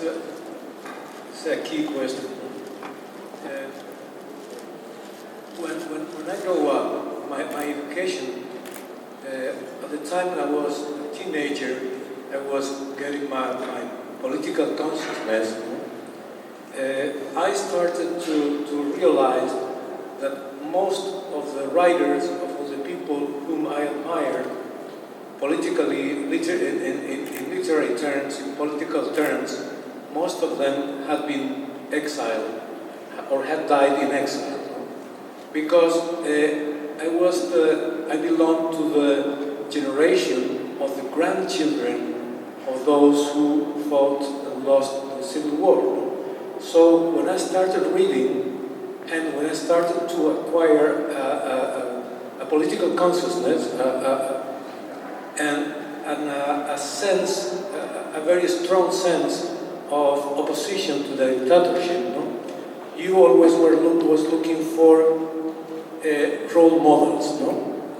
It's a key question. When I grow up, my education, at the time I was a teenager, I was getting my political consciousness. I started to realize that most of the writers, of the people whom I admired, politically, in literary terms, in political terms, most of them had been exiled or had died in exile. Because I belonged to the generation of the grandchildren of those who fought and lost the Civil War. So when I started reading, and when I started to acquire a political consciousness, and a sense, a very strong sense of opposition to the dictatorship, you always was looking for role models,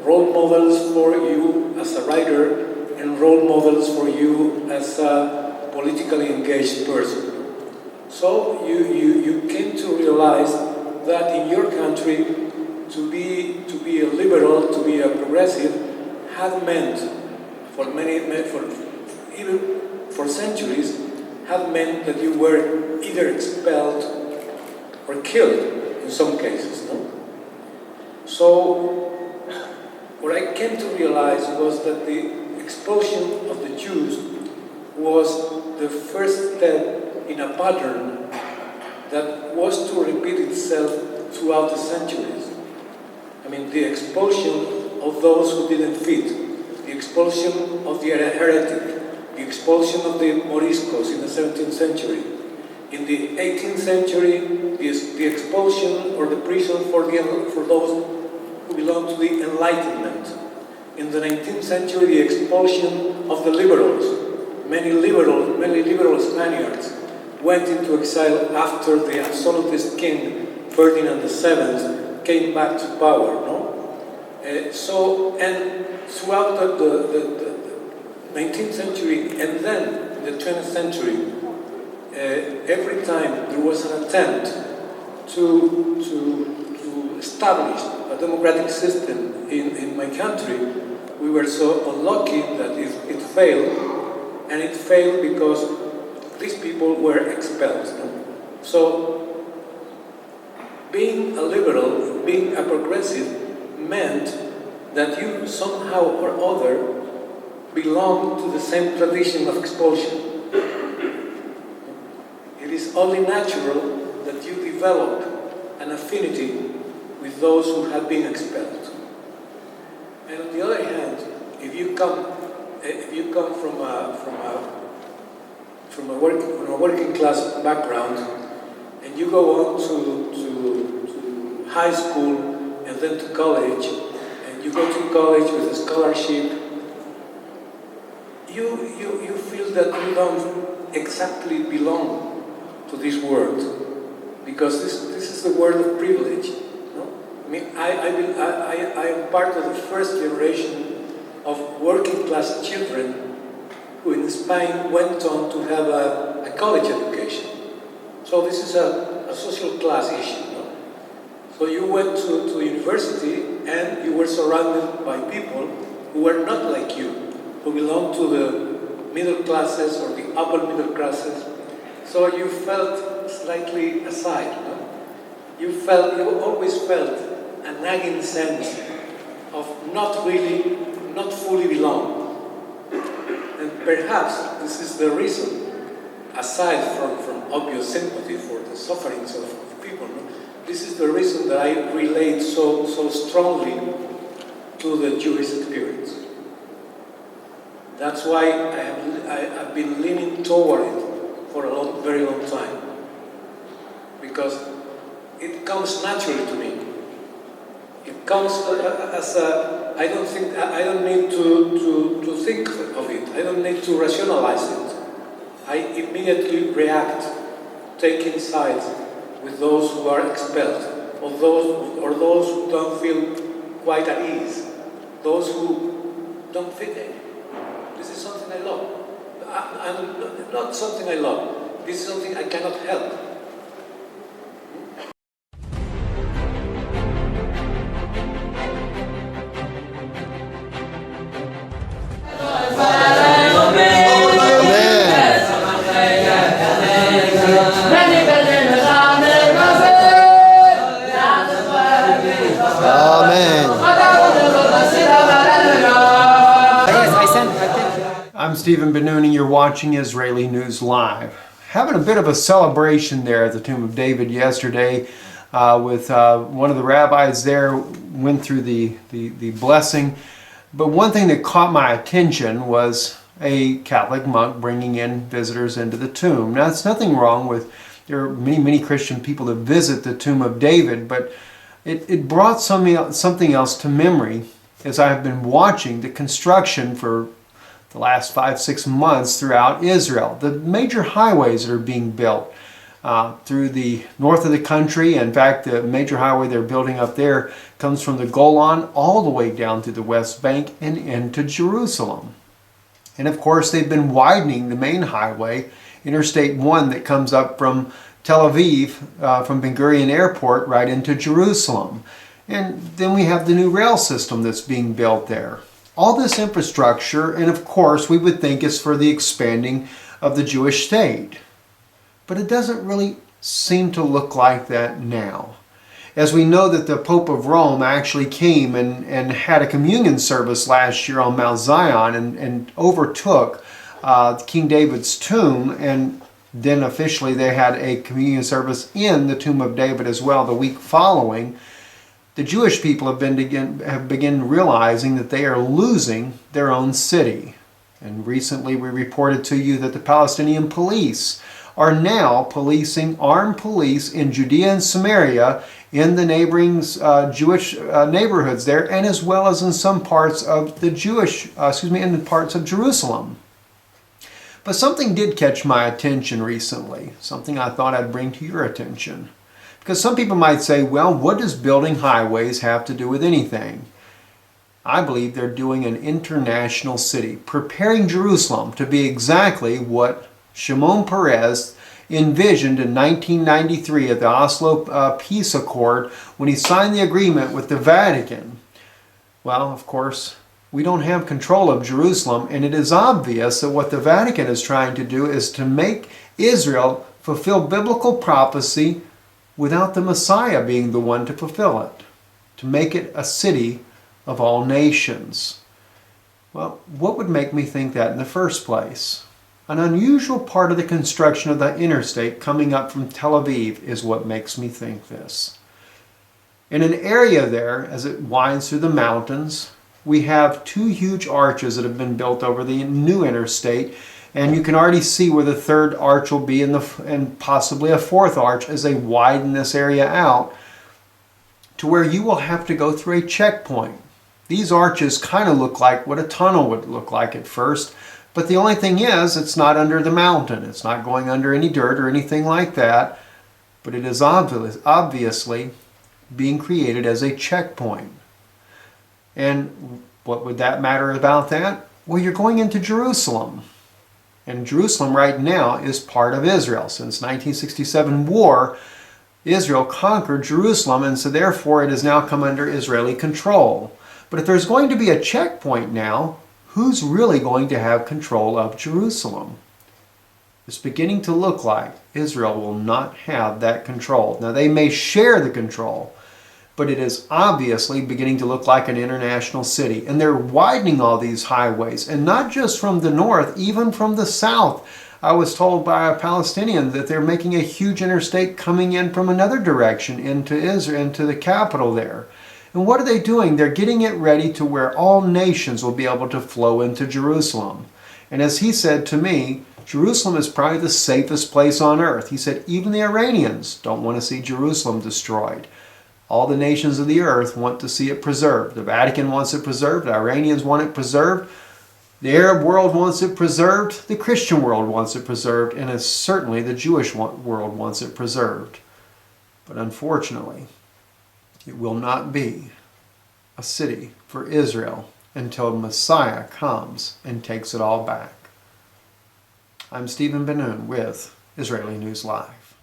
role models for you as a writer and role models for you as a politically engaged person. So you came to realize that in your country to be a liberal, to be a progressive, had meant even for centuries, had meant that you were either expelled or killed in some cases. So what I came to realize was that the expulsion of the Jews was the first step in a pattern that was to repeat itself throughout the centuries. I mean, the expulsion of those who didn't fit, the expulsion of the heretic, the expulsion of the Moriscos in the 17th century. In the 18th century, the expulsion or the prison for those who belong to the Enlightenment. In the 19th century, the expulsion of the liberals. Many liberal Spaniards went into exile after the absolutist king, Ferdinand VII, came back to power. And throughout the 19th century and then the 20th century, every time there was an attempt to establish a democratic system in my country, we were so unlucky that it failed, and it failed because these people were expelled. So, being a liberal, being a progressive, meant that you somehow or other belong to the same tradition of expulsion. It is only natural that you develop an affinity with those who have been expelled. And on the other hand, if you come from a working class background, and you go on to high school and then to college, and you go to college with a scholarship, you feel that you don't exactly belong to this world, because this is the world of privilege. I mean, I am part of the first generation of working class children who in Spain went on to have a college education. So this is a social class issue. So you went to university and you were surrounded by people who were not like you, who belonged to the middle classes or the upper middle classes. So you felt slightly aside. You always felt a nagging sense of not fully belong. And perhaps this is the reason, aside from obvious sympathy for the sufferings of people, this is the reason that I relate so strongly to the Jewish experience. That's why I've been leaning toward it for a very long time, because it comes naturally to me. It comes as I don't need to think of it. I don't need to rationalize it. I immediately react, taking sides with those who are expelled, or those who don't feel quite at ease, those who don't fit in. This is something I love. Not something I love. This is something I cannot help. I'm Stephen Benoon, and you're watching Israeli News Live. Having a bit of a celebration there at the Tomb of David yesterday with one of the rabbis there, went through the blessing. But one thing that caught my attention was a Catholic monk bringing in visitors into the tomb. Now, there's nothing wrong with, there are many Christian people that visit the Tomb of David, but it brought something else to memory as I have been watching the construction for the last 5-6 months throughout Israel. The major highways that are being built through the north of the country. In fact, the major highway they're building up there comes from the Golan all the way down to the West Bank and into Jerusalem. And of course, they've been widening the main highway, Interstate 1, that comes up from Tel Aviv, from Ben Gurion Airport, right into Jerusalem. And then we have the new rail system that's being built there. All this infrastructure, and of course we would think is for the expanding of the Jewish state. But it doesn't really seem to look like that now. As we know that the Pope of Rome actually came and had a communion service last year on Mount Zion and overtook King David's tomb, and then officially they had a communion service in the Tomb of David as well the week following. The Jewish people have begun realizing that they are losing their own city. And recently we reported to you that the Palestinian police are now policing, armed police in Judea and Samaria, in the neighboring Jewish neighborhoods there, and as well as in some parts of the in the parts of Jerusalem. But something did catch my attention recently, something I thought I'd bring to your attention. Because some people might say, well, what does building highways have to do with anything? I believe they're doing an international city, preparing Jerusalem to be exactly what Shimon Peres envisioned in 1993 at the Oslo Peace Accord when he signed the agreement with the Vatican. Well, of course, we don't have control of Jerusalem, and it is obvious that what the Vatican is trying to do is to make Israel fulfill biblical prophecy without the Messiah being the one to fulfill it, to make it a city of all nations. Well, what would make me think that in the first place? An unusual part of the construction of the interstate coming up from Tel Aviv is what makes me think this. In an area there, as it winds through the mountains, we have 2 huge arches that have been built over the new interstate, and you can already see where the 3rd arch will be and possibly a 4th arch as they widen this area out to where you will have to go through a checkpoint. These arches kind of look like what a tunnel would look like at first, but the only thing is it's not under the mountain. It's not going under any dirt or anything like that, but it is obviously being created as a checkpoint. And what would that matter about that? Well, you're going into Jerusalem. And Jerusalem right now is part of Israel. Since 1967 war, Israel conquered Jerusalem, and so therefore it has now come under Israeli control. But if there's going to be a checkpoint now, who's really going to have control of Jerusalem? It's beginning to look like Israel will not have that control. Now, they may share the control, but it is obviously beginning to look like an international city. And they're widening all these highways, and not just from the north, even from the south. I was told by a Palestinian that they're making a huge interstate coming in from another direction into Israel, into the capital there. And what are they doing? They're getting it ready to where all nations will be able to flow into Jerusalem. And as he said to me, Jerusalem is probably the safest place on earth. He said even the Iranians don't want to see Jerusalem destroyed. All the nations of the earth want to see it preserved. The Vatican wants it preserved. The Iranians want it preserved. The Arab world wants it preserved. The Christian world wants it preserved. And it's certainly the Jewish world wants it preserved. But unfortunately, it will not be a city for Israel until Messiah comes and takes it all back. I'm Stephen Benoon with Israeli News Live.